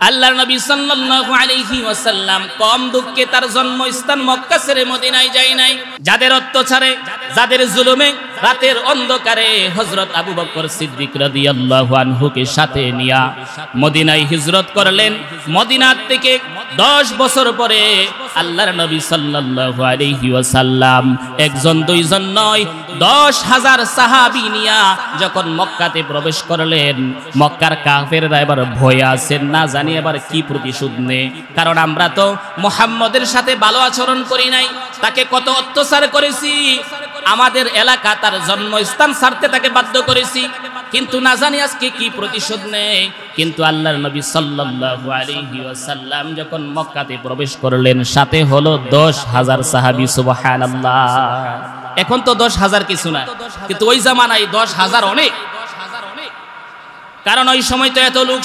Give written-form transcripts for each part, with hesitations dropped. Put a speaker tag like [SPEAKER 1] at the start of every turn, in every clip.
[SPEAKER 1] আল্লাহর নবী সাল্লাল্লাহু আলাইহি ওয়াসাল্লাম কম দুঃখে তার জন্মস্থান মক্কা ছেড়ে মদিনায় যায় নাই। যাদের অত্যাচারে, যাদের জুলুমে রাতের অন্ধকারে হযরত আবু বকর সিদ্দিক রাদিয়াল্লাহু আনহুকে সাথে নিয়া মদিনায় হিজরত করলেন। মদিনা থেকে 10 বছর পরে আল্লাহর নবী সাল্লাল্লাহু আলাইহি ওয়াসাল্লাম একজন দুইজন নয় 10,000 সাহাবী নিয়া যখন মক্কাতে প্রবেশ করলেন, মক্কার কাফেররা এবার ভয়ে আছেন, না জানি এবার কি প্রতিশোধ নেয়। কারণ আমরা তো মুহাম্মদের সাথে ভালো আচরণ করি নাই, তাকে কত অত্যাচার করেছি, আমাদের এলাকা তার জন্মস্থান ছাড়তে তাকে বাধ্য করেছি, কিন্তু না জানি আজকে কি প্রতিশোধ নেয়। কিন্তু আল্লাহর নবী সাল্লাল্লাহু আলাইহি ওয়াসাল্লাম যখন মক্কাতে প্রবেশ করলেন, সাথে হলো 10,000 সাহাবী। সুবহানাল্লাহ। এখন তো 10,000 কিছু না, কিন্তু ওই জামানায় 10,000 অনেক। কারণ ওই সময় তো এত লোক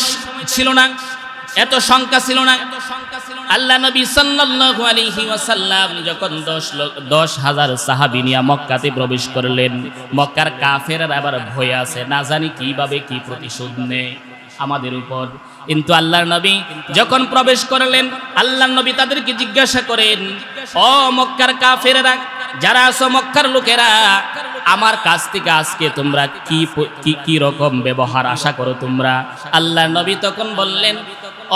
[SPEAKER 1] ছিল না, এত সংখ্যা ছিল না। আল্লাহ নবী সাল্লাল্লাহু আলাইহি ওয়াসাল্লাম যখন 10,000 সাহাবী নিয়ে মক্কাতে প্রবেশ করলেন, মক্কার কাফেররা আবার ভয়ে আছে, না জানি কিভাবে কি প্রতিশোধ নেয় আমাদের উপর। কিন্তু আল্লাহর নবী যখন প্রবেশ করলেন, আল্লাহর নবী তাদেরকে জিজ্ঞাসা করেন, ও মক্কার কাফেররা, যারা আছো মক্কার লোকেরা, আমার কাছ থেকে আজকে তোমরা কি রকম ব্যবহার আশা করো তোমরা? আল্লাহর নবী তখন বললেন,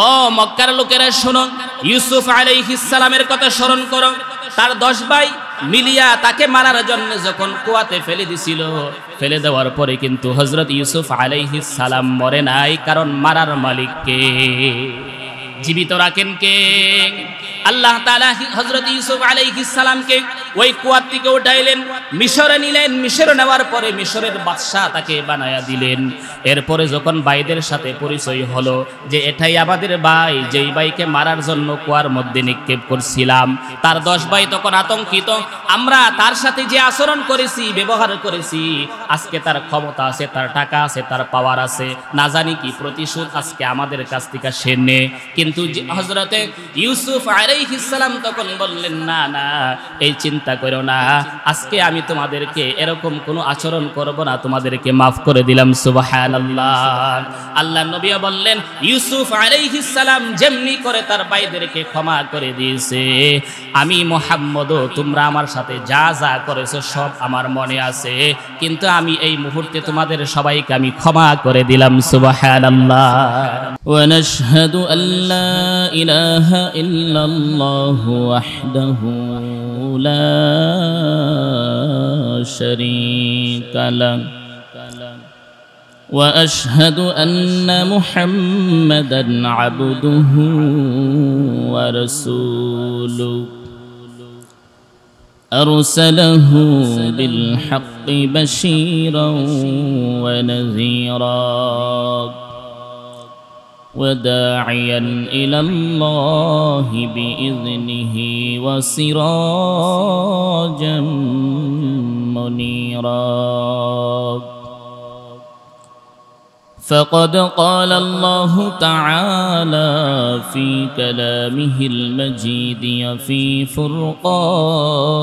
[SPEAKER 1] ও মক্কার লোকেরা শোনো, ইউসুফ আলাইহিস সালামের কথা স্মরণ করো। তার 10 ভাই মিলিয়া তাকে মারার জন্য যখন কুয়াতে ফেলে দিছিল, ফেলে দেওয়ার পরে কিন্তু হযরত ইউসুফ আলাইহিস সালাম মরে নাই, কারণ মারার মালিক কে? জীবিত রাখেন কে? আল্লাহ তাআলা হযরত ইউসুফ আলাইহিস সালামকে ওই কুয়া থেকে উঠাইলেন, মিশরে নিলেন। মিশরে নেওয়ার পরে মিশরের বাদশা তাকে বানায়া দিলেন। এরপরে যখন ভাইদের সাথে পরিচয় হলো যে এটাই আমাদের ভাই, যেই ভাইকে মারার জন্য কুয়ার মধ্যে নিক্ষেপ করছিলাম, তার 10 ভাই তখন আতঙ্কিত, আমরা তার সাথে যে আচরণ করেছি, ব্যবহার করেছি, আজকে তার ক্ষমতা আছে, তার টাকা আছে, তার পাওয়ার আছে, না জানি কি প্রতিশোধ আজকে আমাদের কাছ থেকে সে নে। কিন্তু হযরতে ইউসুফ আলাইহিস সালাম তখন বললেন, না না, এই চিন্তা করো না, আজকে আমি তোমাদেরকে এরকম কোনো আচরণ করব না, তোমাদেরকে মাফ করে দিলাম। সুবহানাল্লাহ। আল্লাহর নবী বললেন, ইউসুফ আলাইহিস সালাম যেমনি করে তার ভাইদেরকে ক্ষমা করে দিয়েছে, আমি মুহাম্মদও তোমরা আমার সাথে যা যা করেছো সব আমার মনে আছে, কিন্তু আমি এই মুহূর্তে তোমাদের সবাইকে আমি ক্ষমা করে দিলাম। সুবহানাল্লাহ। ওয়া নাশহাদু আল্লা ইলাহা ইল্লাল্লাহু ওয়াহদাহু লা শারীকা লাহু ওয়া আশহাদু আন্না মুহাম্মাদান আবদুহু ওয়া রাসূলুহু আরসালাহু বিল হাক্কি বাশীরান ওয়া নাযীরা وداعيا إلى الله بإذنه وسراجا منيرا فقد قال الله تعالى في كلامه المجيد وفي فرقانه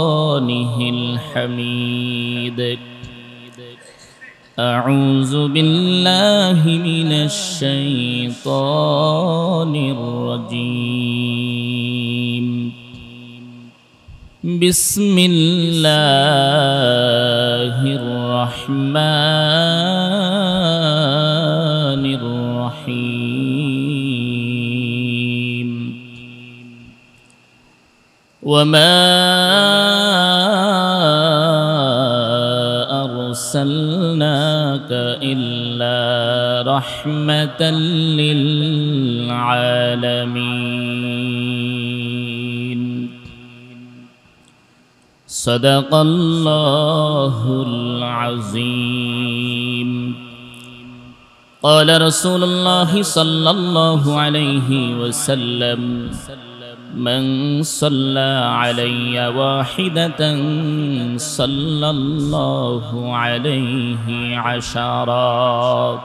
[SPEAKER 1] الحميد أعوذ بالله من الشيطان الرجيم بسم الله الرحمن الرحيم وما أرسلناك إلا رحمة للعالمين صدق الله العظيم قال رسول الله صلى الله عليه وسلم من صلى علي واحدة صلى الله عليه عشرا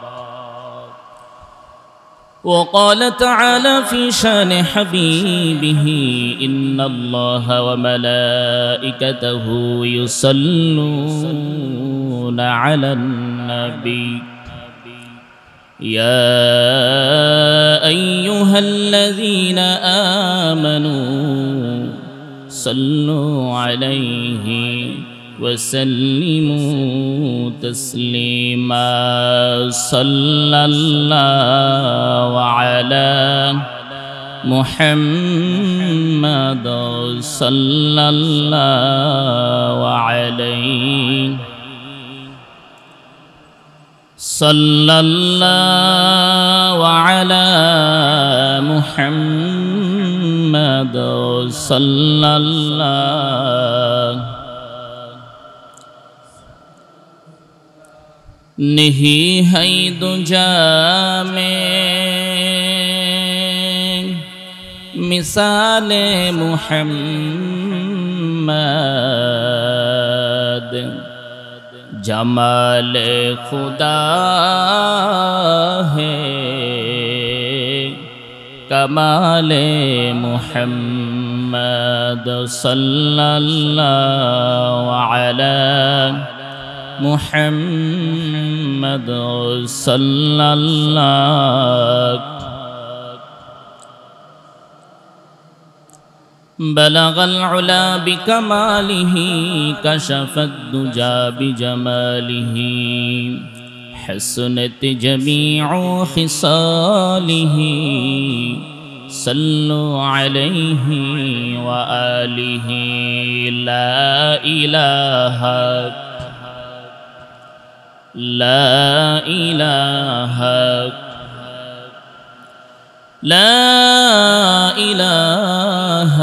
[SPEAKER 1] وقال تعالى في شان حبيبه إن الله وملائكته يصلون على النبي يا أيها الذين آمنوا صلوا عليه وسلموا تسليما صلى الله على محمد صلى الله عليه صلى الله على محمد صلى الله नहीं है दुजा में मिसाल मुहम्मद जमाल खुदा है कमाल मुहम्मद सल्लल्लाहु अलैहि मुहम्मद सल्लल्लाहु बलगल उला बिकमालिही कशफत दुजा बिजमालिही हसनत जमीउ खिसालिही सल्लु अलैहि व आलिही ला इलाहा لا إله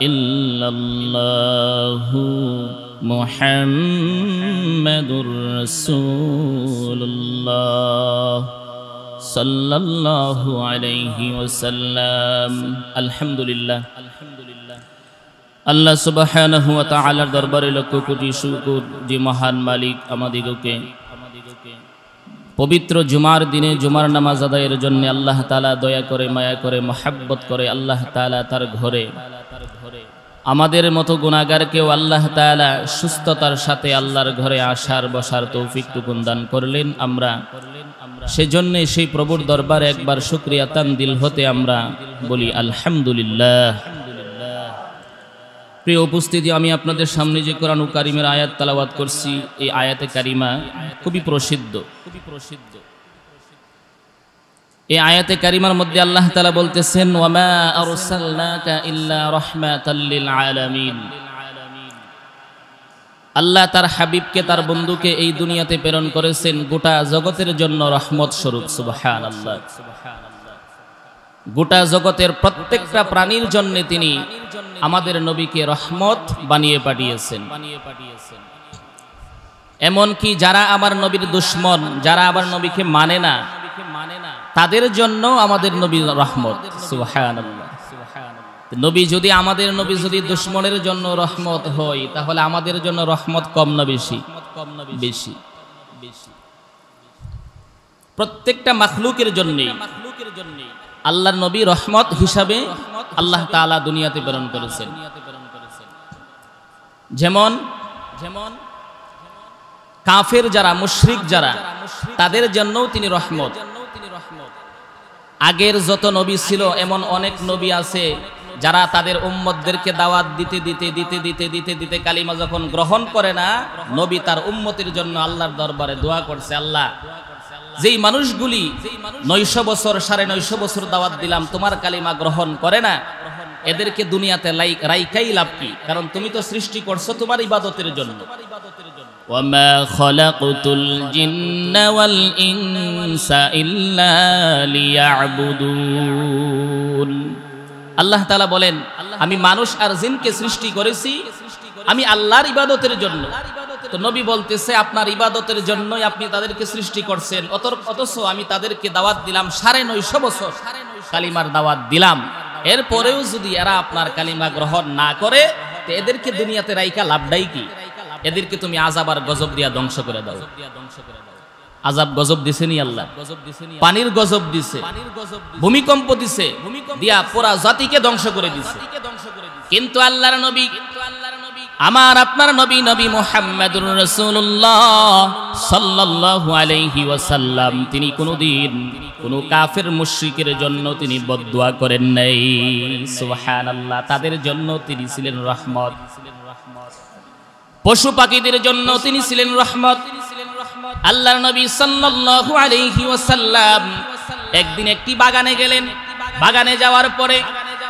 [SPEAKER 1] إلا الله محمد رسول الله صلى الله عليه وسلم الحمد لله আল্লাহ সুবহানাহু ওয়া তাআলার দরবারে লক্ষ কোটি শুকর যে মহান মালিক আমাদিগকে পবিত্র জুমার দিনে জুমার নামাজ আদায়ের জন্য আল্লাহ তাআলা দয়া করে মায়া করে মহব্বত করে আল্লাহ তাআলা তার ঘরে আমাদের মতো গুনাহগারকেও আল্লাহ তাআলা সুস্থতার সাথে আল্লাহর ঘরে আসার বসার তৌফিকটুকু দান করলেন। আমরা সেজন্য সেই প্রভুর দরবারে একবার শুকরিয়া তান দিল হতে আমরা বলি আলহামদুলিল্লাহ। প্রিয় উপস্থিতি, আমি আপনাদের সামনে যে কোরআন কারীমের আয়াত তেলাওয়াত করছি, এই আয়াতে কারিমা খুবই প্রসিদ্ধ। এই আয়াতে কারিমার মধ্যে আল্লাহ তাআলা বলতেছেন, ওয়ামা আরসালনাকা ইল্লা রাহমাতাল লিল আলামিন। আল্লাহ তার হাবিবকে, তার বন্ধুকে এই দুনিয়াতে প্রেরণ করেছেন গোটা জগতের জন্য রহমত স্বরূপ। সুবহানাল্লাহ। গোটা জগতের প্রত্যেকটা প্রাণীর জন্য তিনি আমাদের নবীকে রহমত বানিয়ে পাঠিয়েছেন। এমনকি যারা আমার নবীর দুশমন, যারা আমার নবীকে মানে না, তাদের জন্য আমাদের নবী রহমত। সুবহানাল্লাহ। নবী যদি আমাদের নবী যদি দুশমনের জন্য রহমত হয়, তাহলে আমাদের জন্য রহমত কম না বেশি? বেশি। প্রত্যেকটা মাখলুকের জন্য আল্লাহর নবী রহমত হিসাবে আল্লাহ তাআলা দুনিয়াতে প্রেরণ করেছেন। যেমন কাফের যারা, মুশরিক যারা, তাদের জন্যও তিনি রহমত। আগের যত নবী ছিল এমন অনেক নবী আছে যারা তাদের উম্মতদেরকে দাওয়াত দিতে দিতে দিতে দিতে দিতে দিতে কালিমা যখন গ্রহণ করে না, নবী তার উম্মতের জন্য আল্লাহর দরবারে দোয়া করছে, আল্লাহ যেই মানুষগুলি 900 বছর 950 বছর দাওয়াত দিলাম, তোমার কালিমা গ্রহণ করে না, এদেরকে দুনিয়াতে রাইকাই লাভ কি? কারণ তুমি তো সৃষ্টি করছো তোমার ইবাদতের জন্য। ওয়ামা খালাকতুল জিন্না ওয়াল ইনসা ইল্লা লিয়াবুদুন। আল্লাহ তাআলা বলেন, আমি মানুষ আর জিনকে সৃষ্টি করেছি আমি আল্লাহর ইবাদতের জন্য। তো নবী বলতেছে, আপনার ইবাদতের জন্যই আপনি তাদেরকে সৃষ্টি করছেন, অথচ আমি তাদেরকে দাওয়াত দিলাম 950 বছর কালিমার দাওয়াত দিলাম, এরপরেও যদি এরা আপনার কালিমা গ্রহণ না করে, তো এদেরকে দুনিয়াতে রাইকা লাভটাই কি? এদেরকে তুমি আযাব আর গজব দিয়া ধ্বংস করে দাও। আযাব গজব দিছেনি আল্লাহ? পানির গজব দিছে, ভূমিকম্প দিছে, দিয়া পুরা জাতিকে ধ্বংস করে দিছে। কিন্তু আল্লাহর নবী আমার আপনার নবী নবী মুহাম্মদুর রাসূলুল্লাহ সাল্লাল্লাহু আলাইহি ওয়াসাল্লাম তিনি কোনদিন কোন কাফের মুশরিকের জন্য তিনি বদদুয়া করেন নাই। সুবহানাল্লাহ। তাদের জন্য তিনি ছিলেন রহমত, পশু পাখিদের জন্য তিনি ছিলেন রহমত। আল্লাহর নবী সাল্লাল্লাহু আলাইহি ওয়াসাল্লাম একদিন একটি বাগানে গেলেন। বাগানে যাওয়ার পরে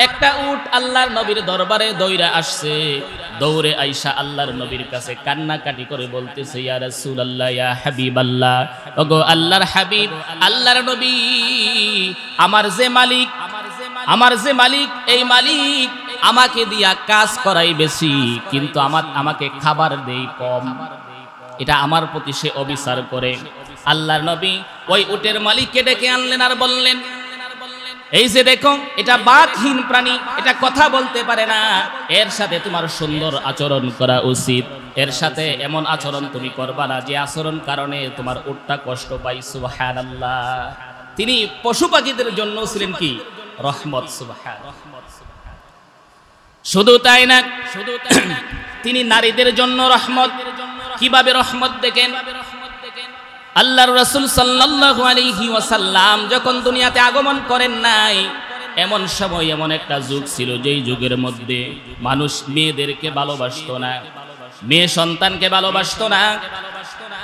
[SPEAKER 1] একটা উট আল্লাহর নবীর দরবারে দৌড়ে আসছে। দৌড়ে আইসা আল্লাহর নবীর কাছে কান্নাকাটি করে বলতেছে, ইয়া রাসূলুল্লাহ, ইয়া হাবিবাল্লাহ, ওগো আল্লাহর হাবিব, আল্লাহর নবী, আমার যে মালিক এই মালিক আমাকে দিয়া কাজ করাই বেশি, কিন্তু আমাকে খাবার দেই কম। এটা আমার প্রতি সে অবিচার করে। আল্লাহর নবী ওই উটের মালিককে ডেকে আনলেন আর বললেন, এই যে দেখো, এটা বাকহীন প্রাণী, এটা কথা বলতে পারে না, এর সাথে তোমার সুন্দর আচরণ করা উচিত। এর সাথে এমন আচরণ তুমি করবা না যে আচরণ কারণে তোমার উটটা কষ্ট পাই। সুবহানাল্লাহ। তিনি পশু পাখিদের জন্য ছিলেন কি রহমত। সুবহানাল্লাহ। শুধু তাই না, তিনি নারীদের জন্য রহমত। কিভাবে রহমত দেখেন? আল্লাহর রাসূল সাল্লাল্লাহু আলাইহি ওয়াসাল্লাম যখন দুনিয়াতে আগমন করেন নাই, এমন সময় এমন একটা যুগ ছিল যেই যুগের মধ্যে মানুষ মেয়েদেরকে ভালোবাসতো না, মেয়ে সন্তানকে ভালোবাসতো না।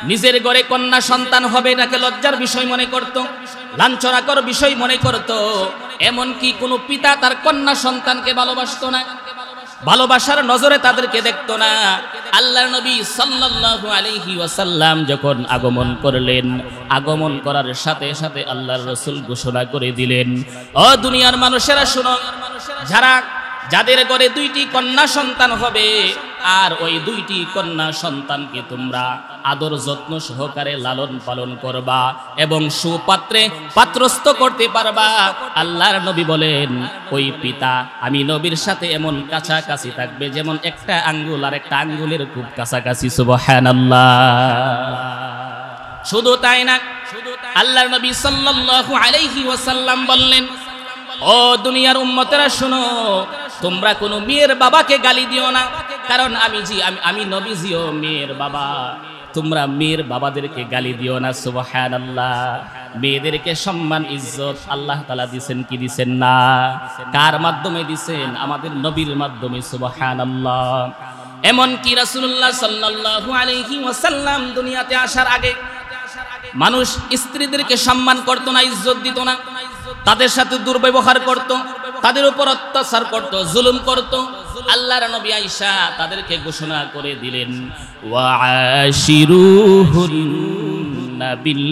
[SPEAKER 1] নিজের ঘরে কন্যা সন্তান হবে এটাকে লজ্জার বিষয় মনে করত, লাঞ্ছনাকর বিষয় মনে করত। এমনকি কোনো পিতা তার কন্যা সন্তানকে ভালোবাসতো না, ভালোবাসার নজরে তাদেরকে দেখতো না। আল্লাহর নবী সাল্লাল্লাহু আলাইহি ওয়াসাল্লাম যখন আগমন করলেন, আগমন করার সাথে সাথে আল্লাহর রাসূল ঘোষণা করে দিলেন, ও দুনিয়ার মানুষেরা শুনো, যাদের ঘরে দুইটি কন্যা সন্তান হবে আর ওই দুইটি কন্যা সন্তানকে তোমরা আদর যত্ন সহকারে লালন পালন করবা এবং সুপাত্রে পাত্রস্থ করতে পারবা, আল্লাহর নবী বলেন ওই পিতা আমি নবীর সাথে এমন কাছাকাছি থাকবে যেমন একটা আঙ্গুল আর একটা আঙ্গুলের খুব কাছাকাছি। সুবহানাল্লাহ। শুধু তাই না, আল্লাহর নবী সাল্লাল্লাহু আলাইহি ওয়াসাল্লাম বললেন, ও দুনিয়ার উম্মতেরা শুনো, তোমরা কোনো মেয়ের বাবাকে গালি দিও না, কারণ আমি নবীজিও মেয়ের বাবা। তোমরা মেয়ের বাবাদেরকে গালি দিও না। সুবহানাল্লাহ। মেয়েদেরকে সম্মান ইজ্জত আল্লাহ তাআলা দিবেন কি দিবেন না? কার মাধ্যমে দিবেন? আমাদের নবীর মাধ্যমে। সুবহানাল্লাহ। এমন কি রাসূলুল্লাহ সাল্লাল্লাহু আলাইহি ওয়াসাল্লাম দুনিয়াতে আসার আগে মানুষ স্ত্রীদেরকে সম্মান করত না, ইজ্জত দিত না, তাদের সাথে দুর্ব্যবহার করত, তাদের উপর অত্যাচার করত, জুলুম করত। আল্লাহর নবী আয়েশা তাদেরকে ঘোষণা করে দিলেন, ওয়া আশিরুহুন্না বিল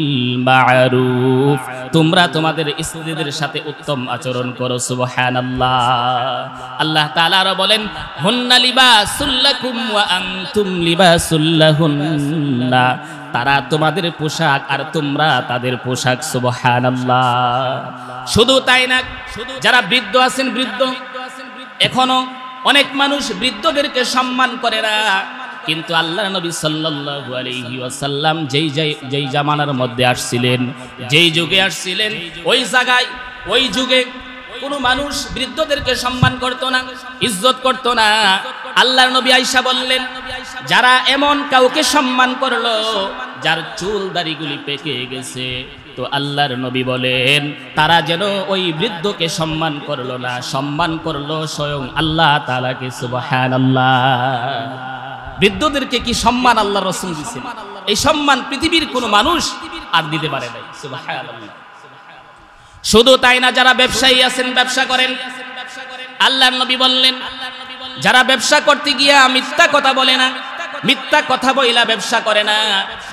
[SPEAKER 1] মা'রুফ, তোমরা তোমাদের স্ত্রীদের সাথে উত্তম আচরণ করো। সুবহানাল্লাহ। আল্লাহ তাআলা আরো বলেন, হুন্না লিবাসুল লাকুম ওয়া আনতুম লিবাসুল লাহুন্না, তারা তোমাদের পোশাক আর তোমরা তাদের পোশাক। সুবহানাল্লাহ। শুধু তাই না, যারা বৃদ্ধ আছেন, এখনো অনেক মানুষ বৃদ্ধদেরকে সম্মান করে না, কিন্তু আল্লাহর নবী সাল্লাল্লাহু আলাইহি ওয়াসাল্লাম যেই জামানার মধ্যে আসছিলেন, যেই যুগে আসছিলেন, ওই যুগে কোনো মানুষ বৃদ্ধদেরকে সম্মান করত না, ইজ্জত করত না। আল্লাহর নবী আয়েশা বললেন, যারা এমন কাউকে সম্মান করলো যার চুল দাড়িগুলি পেকে গেছে, তো আল্লাহর নবী বলেন তারা যেন ওই বৃদ্ধকে সম্মান করলো না, সম্মান করলো স্বয়ং আল্লাহ তাআলাকে। সুবহানাল্লাহ। বৃদ্ধদেরকে কি সম্মান আল্লাহর রাসূল দিয়েছেন, এই সম্মান পৃথিবীর কোনো মানুষ আর দিতে পারে নাই। সুবহানাল্লাহ। শুধু তাই না, যারা ব্যবসায়ী আছেন, ব্যবসা করেন, আল্লাহর নবী বললেন যারা ব্যবসা করতে গিয়া মিথ্যা কথা বলে না, মিথ্যা কথা বইলা ব্যবসা করে না,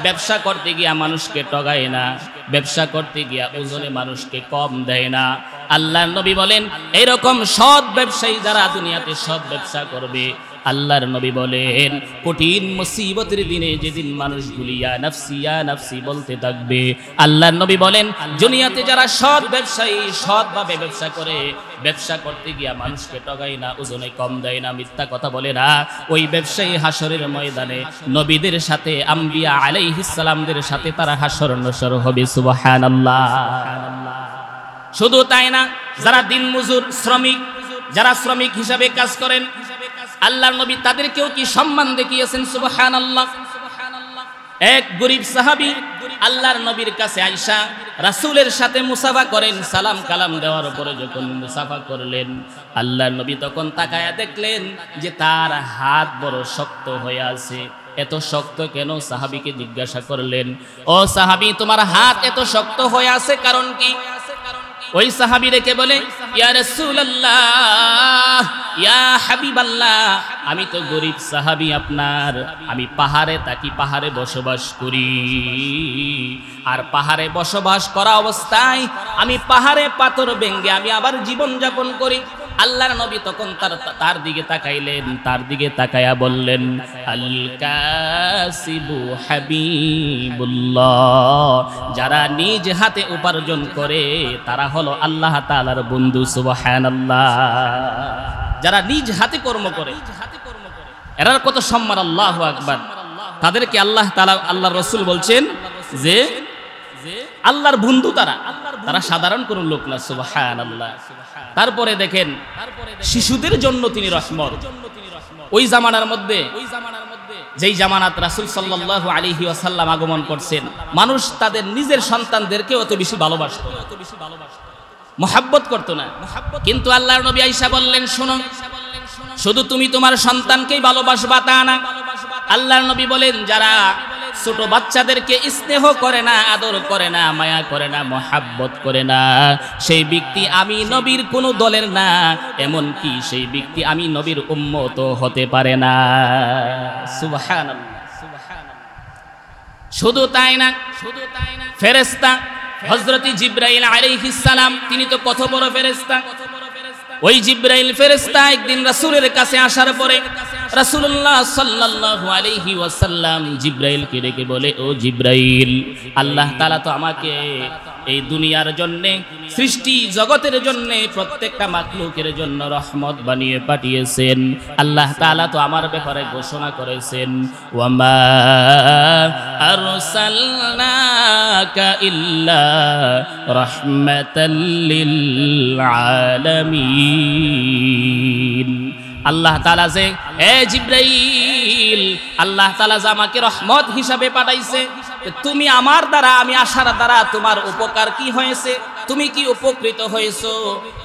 [SPEAKER 1] ব্যবসা করতে গিয়া মানুষকে ঠগায় না, ব্যবসা করতে গিয়া ওজনে মানুষকে কম দেয় না, আল্লাহর নবী বলেন এরকম সৎ ব্যবসায়ী যারা দুনিয়াতে সৎ ব্যবসা করবে, আল্লাহর নবী বলেন কঠিন মুসিবতের দিনে যেদিন মানুষগুলি ইয়া নাফসি বলতে থাকবে, আল্লাহর নবী বলেন দুনিয়াতে যারা সৎ ব্যবসায়ী, সৎভাবে ব্যবসা করে, ব্যবসা করতে গিয়া মানুষকে ঠগায় না, ওজনে কম দেয় না, মিথ্যা কথা বলে না, ওই ব্যবসায়ী হাসরের ময়দানে নবীদের সাথে, আম্বিয়া আলাইহিস সালামদের সাথে তারা হাসর নসর হবে। সুবহানাল্লাহ। শুধু তাই না, যারা দিন মজুর শ্রমিক, যারা শ্রমিক হিসাবে কাজ করেন, আল্লাহর নবী তাদেরকেও কি সম্মান দেখিয়েছেন। সুবহানাল্লাহ। এক গরীব সাহাবী আল্লাহর নবীর কাছে আয়েশা রাসূলের সাথে মুসাফা করেন, সালাম কালাম দেওয়ার পরে যখন মুসাফা করলেন, আল্লাহর নবী তখন তাকায়া দেখলেন যে তার হাত বড় শক্ত হয়ে আছে। এত শক্ত কেন? সাহাবীকে জিজ্ঞাসা করলেন, ও সাহাবী, তোমার হাত এত শক্ত হয়ে আছে কারণ কি? ওই সাহাবী রেখে বলে, ইয়া রাসূলুল্লাহ, ইয়া হাবিবাল্লাহ, আমি তো গরীব সাহাবী আপনার, আমি পাহাড়ে থাকি, পাহাড়ে বসবাস করি। আর পাহাড়ে বসবাস করা অবস্থায় আমি পাহাড়ে পাথর ভেঙে আমি আবার জীবন যাপন করি। আল্লাহর নবী তখন তার দিকে তাকাইলেন, তার দিকে তাকায়া বললেন, আল কাসিবু হাবিবুল্লাহ, যারা নিজ হাতে উপার্জন করে তারা হলো আল্লাহ তাআলার বন্ধু। সুবহানাল্লাহ। যারা নিজ হাতে কর্ম করে এরার কত সম্মান। আল্লাহু আকবার। তাদেরকে আল্লাহ তাআলা, আল্লাহর রাসূল বলছেন যে আল্লাহর বন্ধু তারা, তারা সাধারণ কোন লোক না। সুবহানাল্লাহ। তারপরে দেখেন শিশুদের জন্য তিনি রহমত। ওই জামানার মধ্যে, যেই জামানাত রাসূল সাল্লাল্লাহু আলাইহি ওয়াসাল্লাম আগমন করছেন, মানুষ তাদের নিজের সন্তানদেরকে অত বেশি ভালোবাসত, মহব্বত করত না। কিন্তু আল্লাহর নবী আয়েশা বললেন, শোনো, শুধু তুমি তোমার সন্তানকেই ভালোবাসবা তা না। আল্লাহর নবী বলেন, যারা ছোট বাচ্চাদেরকে স্নেহ করে না, আদর করে না, মায়া করে না, মহাব্বত করে না, সেই ব্যক্তি আমি নবীর কোন দলের না, এমন কি সেই ব্যক্তি আমি নবীর উম্মত হতে পারে না। সুবহানাল্লাহ। শুধু তাই না, ফেরেশতা হযরত জিবরাইল আলাইহিস সালাম, তিনি তো কত বড় ফেরেশতা। ওই জিবরাইল ফেরেশতা একদিন রাসূলের কাছে আসার পরে রাসূলুল্লাহ সাল্লাল্লাহু আলাইহি ওয়াসাল্লাম জিবরাইলকে ডেকে বলে, ও জিবরাইল, আল্লাহ তাআলা তো আমাকে এই দুনিয়ার জন্য, সৃষ্টি জগতের জন্য, প্রত্যেকটা মাখলুকের জন্য রহমত বানিয়ে পাঠিয়েছেন। আল্লাহ তাআলা তো আমার ব্যাপারে ঘোষণা করেছেন, ওয়ামা আরসালনাকা ইল্লা রাহমাতাল লিল আলামিন। আল্লাহ তাআলা যে, এ জিবরাইল, আল্লাহ তাআলা যে আমাকে রহমত হিসাবে পাঠাইছে, তুমি আমার দ্বারা, আমি আসার দ্বারা তোমার উপকার কি হয়েছে? তুমি কি উপকৃত হয়েছো?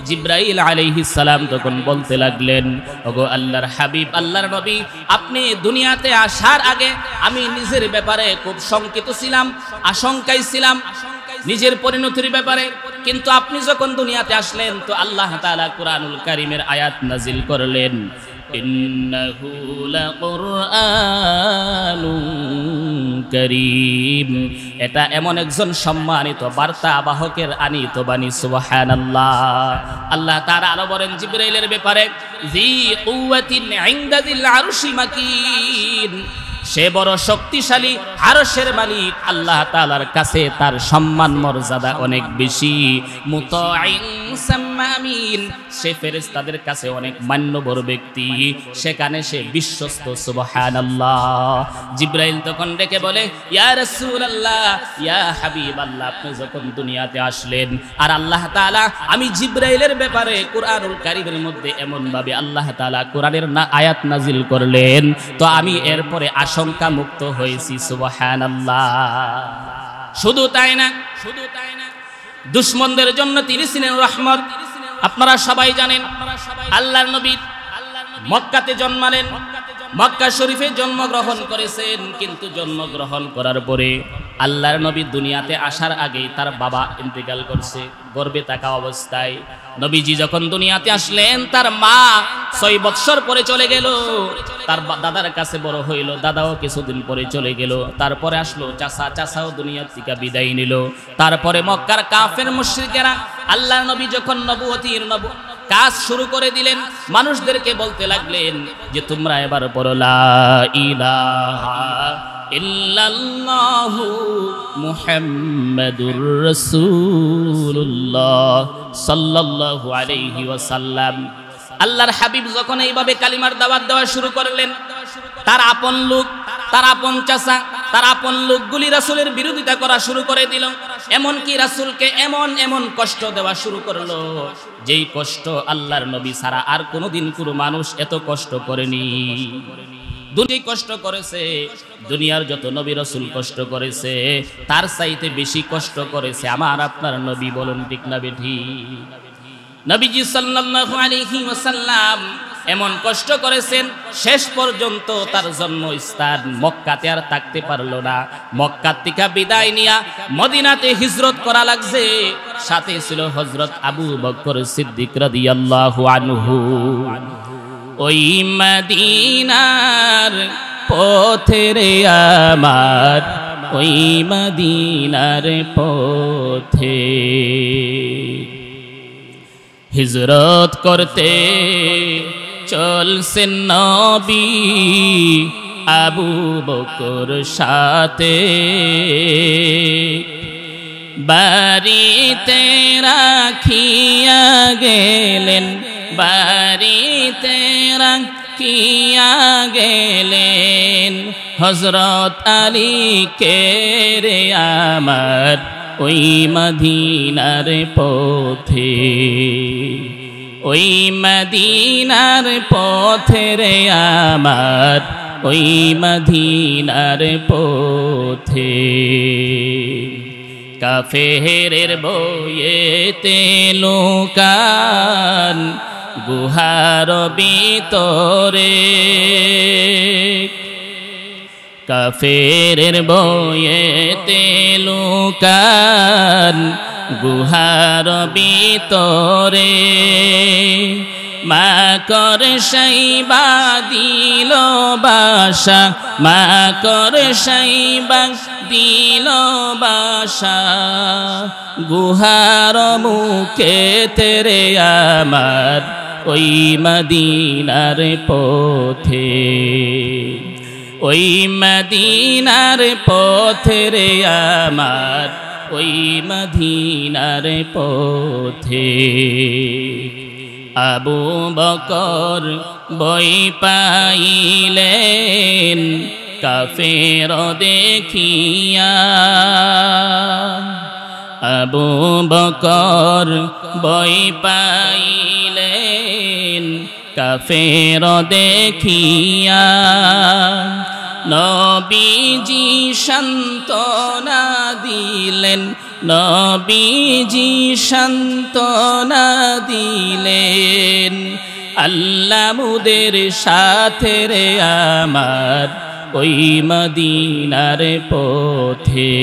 [SPEAKER 1] জিবরাইল আলাইহিস সালাম তখন বলতে লাগলেন, ওগো আল্লাহর হাবিব, আল্লাহর নবী, আপনি দুনিয়াতে আসার আগে আমি নিজের ব্যাপারে খুব শঙ্কিত ছিলাম, আশঙ্কায় ছিলাম নিজের পরিণতির ব্যাপারে। কিন্তু আপনি যখন দুনিয়াতে আসলেন তো আল্লাহ তাআলা কুরআনুল কারীমের আয়াত নাজিল করলেন, ইন্নাহু লাকুরআনুন কারীম। এটা এমন একজন সম্মানিত বার্তা বাহকের আনিত বাণী। সুবহানাল্লাহ। আল্লাহ তাআলা আরো বলেন জিবরাইলের ব্যাপারে, জি কুওয়াতিন ইনদা যিল আরশি মাকিন, সে বড় শক্তিশালী, আরশের মালিক। আল্লাহ তাআলার কাছে তার সম্মান মর্যাদা অনেক বেশি। মুতাইন সাম্মামিন, সে ফেরেশতাদের কাছে অনেক মান্যবর ব্যক্তি, সেখানে সে বিশ্বস্ত। সুবহানাল্লাহ। জিবরাইল তখন ডেকে বলে, ইয়া রাসূলুল্লাহ, ইয়া হাবিবাল্লাহ, আপনি যখন দুনিয়াতে আসলেন আর আল্লাহ তাআলা আমি জিবরাইলের ব্যাপারে কুরআনুল কারীমের মধ্যে এমন ভাবে আল্লাহ তাআলা কোরআনের আয়াত নাজিল করলেন, তো আমি এরপরে আশঙ্কা মুক্ত হয়েছি। সুবহানাল্লাহ। শুধু তাই না, দুশমনদের জন্য তিনি ছিলেন রহমত। আপনারা সবাই জানেন আল্লাহর নবী মক্কাতে জন্মালেন, মক্কা শরীফে জন্মগ্রহণ করেছেন। কিন্তু জন্মগ্রহণ করার পরে আল্লাহর নবী দুনিয়াতে আসার আগেই তার বাবা ইন্তেকাল করছে গর্ভে থাকা অবস্থায়। নবীজি যখন দুনিয়াতে আসলেন তার মা 6 বৎসর পরে চলে গেল, তার দাদার কাছে বড় হইল, দাদাও কিছুদিন পরে চলে গেল। তারপরে আসলো চাচা, চাচাও দুনিয়া থেকে বিদায় নিল। তারপরে মক্কার কাফের মুশরিকেরা আল্লাহর নবী যখন নবুয়তির কাজ শুরু করে দিলেন, মানুষদেরকে বলতে লাগলেন যে তোমরা এবার পড়ো লা ইলাহা ইল্লাল্লাহু মুহাম্মাদুর রাসূলুল্লাহ সাল্লাল্লাহু আলাইহি ওয়াসাল্লাম। আল্লাহর হাবিব যখন এইভাবে কালিমার দাওয়াত দেওয়া শুরু করলেন, তার আপন লোক, তার আপন চাচা তার আপন লোকগুলি রাসূলের বিরোধিতা করা শুরু করে দিল, এমনকি রাসূলকে এমন এমন কষ্ট দেওয়া শুরু করলো যেই কষ্ট আল্লাহর নবী ছাড়া আর কোনোদিন কোনো মানুষ এত কষ্ট করেনি। দুনিয়ায় কষ্ট করেছে, দুনিয়ার যত নবী রাসূল কষ্ট করেছে তার চাইতে বেশি কষ্ট করেছে আমার আপনার নবী। বলুন ঠিক না বেঠিক? নবীজি সাল্লাল্লাহু আলাইহি ওয়াসাল্লাম এমন কষ্ট করেছেন, শেষ পর্যন্ত তার জন্মস্থান মক্কাতে আর থাকতে পারলো না। মক্কা থেকে বিদায় নিয়া মদিনাতে হিজরত করা লাগছে। সাথে ছিল হযরত আবু বকর সিদ্দিক রাদিয়াল্লাহু আনহু। ওই মদিনার পথে রে আমার, ওই মদিনার পথে হিজরত করতে চলছেন নবী আবু বকর সাথে। বাড়িতে রাখিয়া গেলেন, বাড়িতে রাখিয়া গেলেন হযরত আলীকে রে আমার, ওই মদিনার পথে, ওই মদিনার পথে রে আমার, ওই মদিনার পথে। কাফেরের বয়েতে লোকান গুহার ভিতরে, কাফেরের বয়েতে লোকান গুহার ভিতরে। মা কর সাইবা দিল বাসা, মা কর সাইবা দিল বাসা গুহার মুখে তেরে আমার, ওই মদিনার পথে, ওই মদিনার পথে রে আমার, ওই মদিনার পথে। আবু বকর বই পাইলেন কাফের দেখিয়া, আবু বকর বই পাইলেন কাফের দেখিয়া। নবীজি সান্ত্বনা দিলেন, নবীজি সান্ত্বনা দিলেন, আল্লাহ মুদের সাথে রে আমার, ওই মদিনার পথে,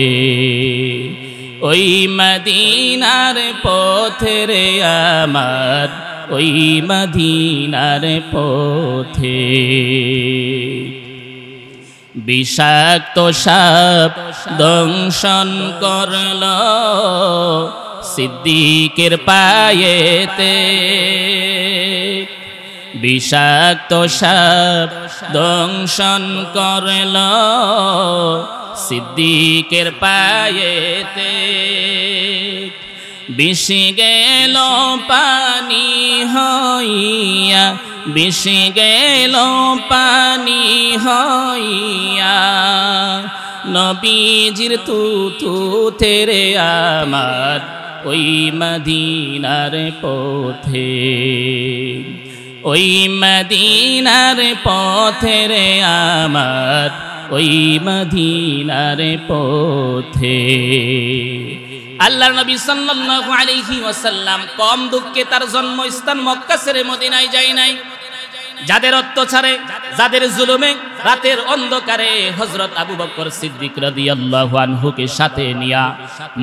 [SPEAKER 1] ওই মদিনার পথে রে আমার, ওই মদিনার পথে। বিষাক্ত সাপ দংশন করল সিদ্দিকের পায়েতে, বিষাক্ত সাপ দংশন করল সিদ্দিকের পায়েতে। বিষে গেল পানি হইয়া, বিষে গেল পানি হইয়া, নবীজির তুতু তেরে আমার, ওই মদিনার পথে, ওই মদিনার পথে রে আমার, ওই মদিনার পথে। আল্লাহর নবী সাল্লাল্লাহু আলাইহি ওয়াসাল্লাম কম দুঃখে তার জন্মস্থান মক্কা ছেড়ে মদিনায় যায় নাই। যাদের অত্যাচারে, যাদের জুলুমে রাতের অন্ধকারে হযরত আবু বকর সিদ্দিক রাদিয়াল্লাহু আনহুকে সাথে নিয়া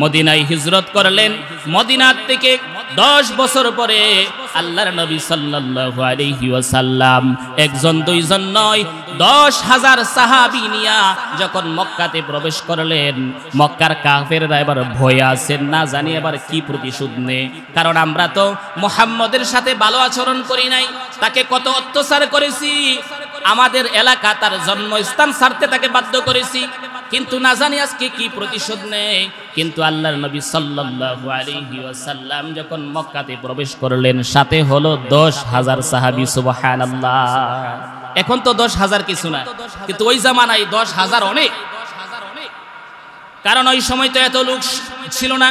[SPEAKER 1] মদিনায় হিজরত করলেন। মদিনার থেকে 10 বছর পরে আল্লাহর নবী সাল্লাল্লাহু আলাইহি ওয়াসাল্লাম একজন দুইজন নয় 10,000 সাহাবী নিয়া যখন মক্কাতে প্রবেশ করলেন, মক্কার কাফেররা এবার ভয়ে আছেন, না জানি এবার কি প্রতিশোধ নেয়। কারণ আমরা তো মুহাম্মদের সাথে ভালো আচরণ করি নাই, তাকে কত অত্যাচার করেছি, আমাদের এলাকা তার জন্মস্থান ছাড়তে তাকে বাধ্য করেছি, কিন্তু না জানি আজকে কি প্রতিশোধ নেয়। কিন্তু আল্লাহর নবী সাল্লাল্লাহু আলাইহি ওয়াসাল্লাম যখন মক্কাতে প্রবেশ করলেন, সাথে হলো 10,000 সাহাবী। সুবহানাল্লাহ। এখন তো 10,000 কিছু না, কিন্তু ওই জামানায় 10,000 অনেক। কারণ ওই সময় তো এত লোক ছিল না,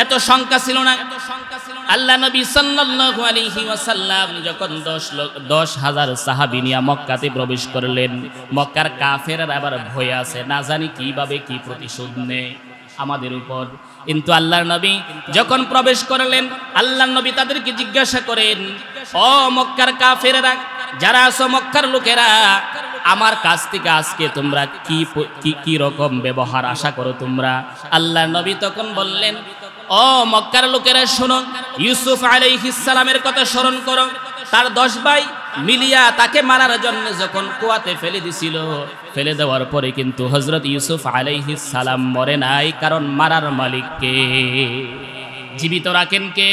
[SPEAKER 1] এত সংখ্যা ছিল না। আল্লাহ নবী সাল্লাল্লাহু আলাইহি ওয়াসাল্লাম যখন 10,000 সাহাবী নিয়ে মক্কাতে প্রবেশ করলেন, মক্কার কাফেররা আবার ভয়ে আছে, না জানি কিভাবে কি প্রতিশোধ নেয় আমাদের উপর। কিন্তু আল্লাহর নবী যখন প্রবেশ করলেন, আল্লাহর নবী তাদেরকে জিজ্ঞাসা করেন, ও মক্কার কাফেররা, যারা আছো মক্কার লোকেরা, আমার কাছ থেকে আজকে তোমরা কি রকম ব্যবহার আশা করো তোমরা? আল্লাহর নবী তখন বললেন, ও মক্কার লোকেরা শোনো, ইউসুফ আলাইহিস সালামের কথা স্মরণ করো। তার 10 ভাই মিলিয়া তাকে মারার জন্য যখন কুয়াতে ফেলে দিছিল, ফেলে দেওয়ার পরে কিন্তু হযরত ইউসুফ আলাইহিস সালাম মরে নাই, কারণ মারার মালিক কে? জীবিত রাখেন কে?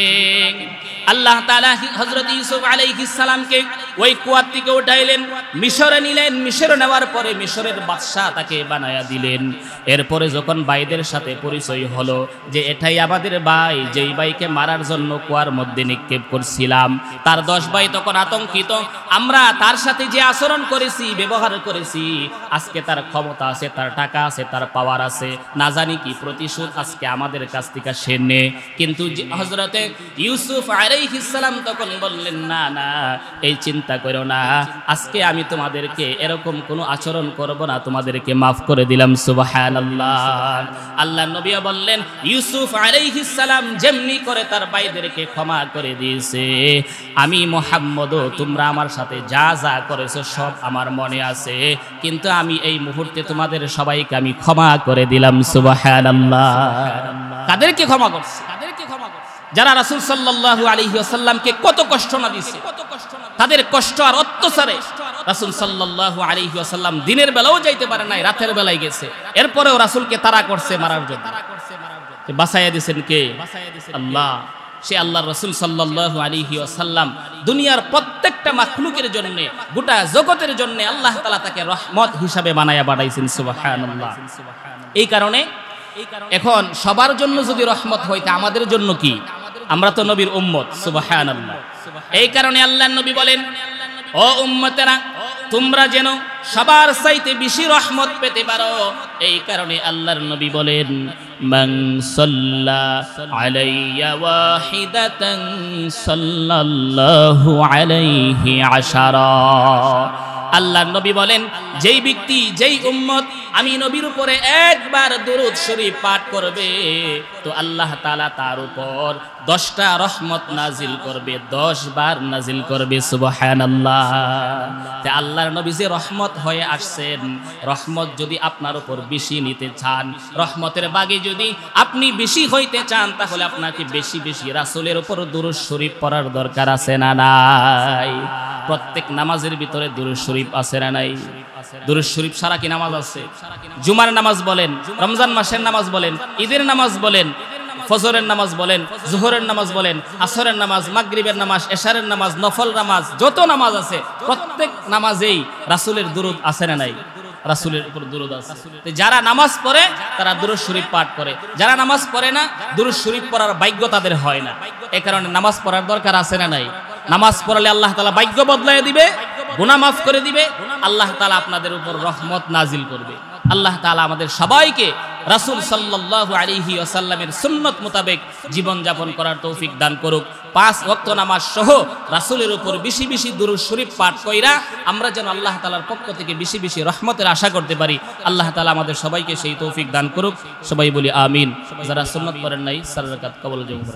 [SPEAKER 1] আল্লাহ তাআলা হযরত ইউসুফ আলাইহিস সালামকে ওই কুয়া থেকে উঠাইলেন, মিশরে নিলেন। মিশরে নেওয়ার পরে মিশরের বাদশা তাকে বানায়া দিলেন। এরপরে যখন ভাইদের সাথে পরিচয় হলো যে এটাই আমাদের ভাই, যেই ভাইকে মারার জন্য কুয়ার মধ্যে নিক্ষেপ করছিলাম, তার 10 ভাই তখন আতঙ্কিত, আমরা তার সাথে যে আচরণ করেছি, ব্যবহার করেছি, আজকে তার ক্ষমতা আছে, তার টাকা আছে, তার পাওয়ার আছে, না জানি কি প্রতিশোধ আজকে আমাদের কাছ থেকে সে নে। কিন্তু হযরতে ইউসুফ আলাইহিস সালাম তখন বললেন, না না, এই চিন্তা করো না, আজকে আমি তোমাদেরকে এরকম কোনো আচরণ করব না, তোমাদেরকে মাফ করে দিলাম। সুবহানাল্লাহ। আল্লাহর নবী বললেন, ইউসুফ আলাইহিস সালাম যেমনি করে তার ভাইদেরকে ক্ষমা করে দিয়েছে, আমি মুহাম্মদও তোমরা আমার সাথে যা যা করেছো সব আমার মনে আছে, কিন্তু আমি এই মুহূর্তে তোমাদের সবাইকে আমি ক্ষমা করে দিলাম। সুবহানাল্লাহ। কাদেরকে ক্ষমা করছে? যারা রাসূল সাল্লাল্লাহু আলাইহি ওয়াসাল্লামকে কত কষ্ট না দিয়েছে, তাদের কষ্ট আর অত্যাচারে রাসূল সাল্লাল্লাহু আলাইহি ওয়াসাল্লাম দিনের বেলাও যাইতে পারে নাই, রাতের বেলায় গেছে। এরপরেও রাসূলকে তাড়া করছে মারার জন্য। বাঁচাইয়া দিয়েছেন কে? আল্লাহ। সে আল্লাহর রাসূল সাল্লাল্লাহু আলাইহি ওয়াসাল্লাম দুনিয়ার প্রত্যেকটা মাখলুকের জন্য, গোটা জগতের জন্য আল্লাহ তাআলা তাকে রহমত হিসাবে বানায়া পাঠাইছেন। সুবহানাল্লাহ। এই কারণে এখন সবার জন্য যদি রহমত হইতে, আমাদের জন্য কি? আমরা তো নবীর উম্মত। সুবহানাল্লাহ। এই কারণে আল্লাহর নবী বলেন, ও উম্মতেরা, তোমরা যেন সবার চাইতে বেশি রহমত পেতে পারো। এই কারণে আল্লাহর নবী বলেন, মান সাল্লা আলাইয়া ওয়াহিদাতান সাল্লাল্লাহু আলাইহি আশারা। আল্লাহর নবী বলেন, যেই ব্যক্তি, যেই উম্মত আমি নবীর উপরে একবার দুরূদ শরীফ পাঠ করবে, তো আল্লাহ তাআলা তার উপর 10টা রহমত নাজিল করবে, 10 বার নাজিল করবে। সুবহানাল্লাহ। তে আল্লাহর নবী যে রহমত হয়ে আসছেন, রহমত যদি আপনার উপর বেশি নিতে চান, রহমতের বাগে যদি আপনি বেশি হইতে চান, তাহলে আপনাকে বেশি বেশি রাসূলের উপর দুরূদ শরীফ পড়ার দরকার আছে না নাই? প্রত্যেক নামাজের ভিতরে দুরূদ শরীফ আছে না নাই? দুরূদ শরীফ সারা কি নামাজ আছে? জুমার নামাজ বলেন, রমজান মাসের নামাজ বলেন, ঈদের নামাজ বলেন, ফজরের নামাজ বলেন, যোহরের নামাজ বলেন, আসরের নামাজ, মাগরিবের নামাজ, এশারের নামাজ, নফল নামাজ, যত নামাজ আছে প্রত্যেক নামাজেই রাসূলের দুরূদ আছে না নাই? রাসূলের উপর দুরূদ আছে। যারা নামাজ পড়ে তারা দুরূদ শরীফ পাঠ করে, যারা নামাজ পড়ে না, দুরূদ শরীফ পড়ার ভাগ্য তাদের হয় না। এই কারণে নামাজ পড়ার দরকার আছে না নাই? নামাজ পড়লে আল্লাহ তাআলা ভাগ্য বদলায় দিবে, গুনাহ মাফ করে দিবে, আল্লাহ তাআলা আপনাদের উপর রহমত নাজিল করবে। আল্লাহ তাআলা আমাদের সবাইকে রাসূল সাল্লাল্লাহু আলাইহি ওয়াসাল্লামের সুন্নাত মোতাবেক জীবন যাপন করার তৌফিক দান করুক। 5 ওয়াক্ত নামাজ সহ রাসূলের উপর বেশি বেশি দুরূদ শরীফ পাঠ কইরা আমরা যেন আল্লাহ তাআলার পক্ষ থেকে বেশি বেশি রহমতের আশা করতে পারি। আল্লাহ তাআলা আমাদের সবাইকে সেই তৌফিক দান করুক। সবাই বলি আমিন। যারা সুন্নাত পড়েন নাই, 4 রাকাত কবুল করুন।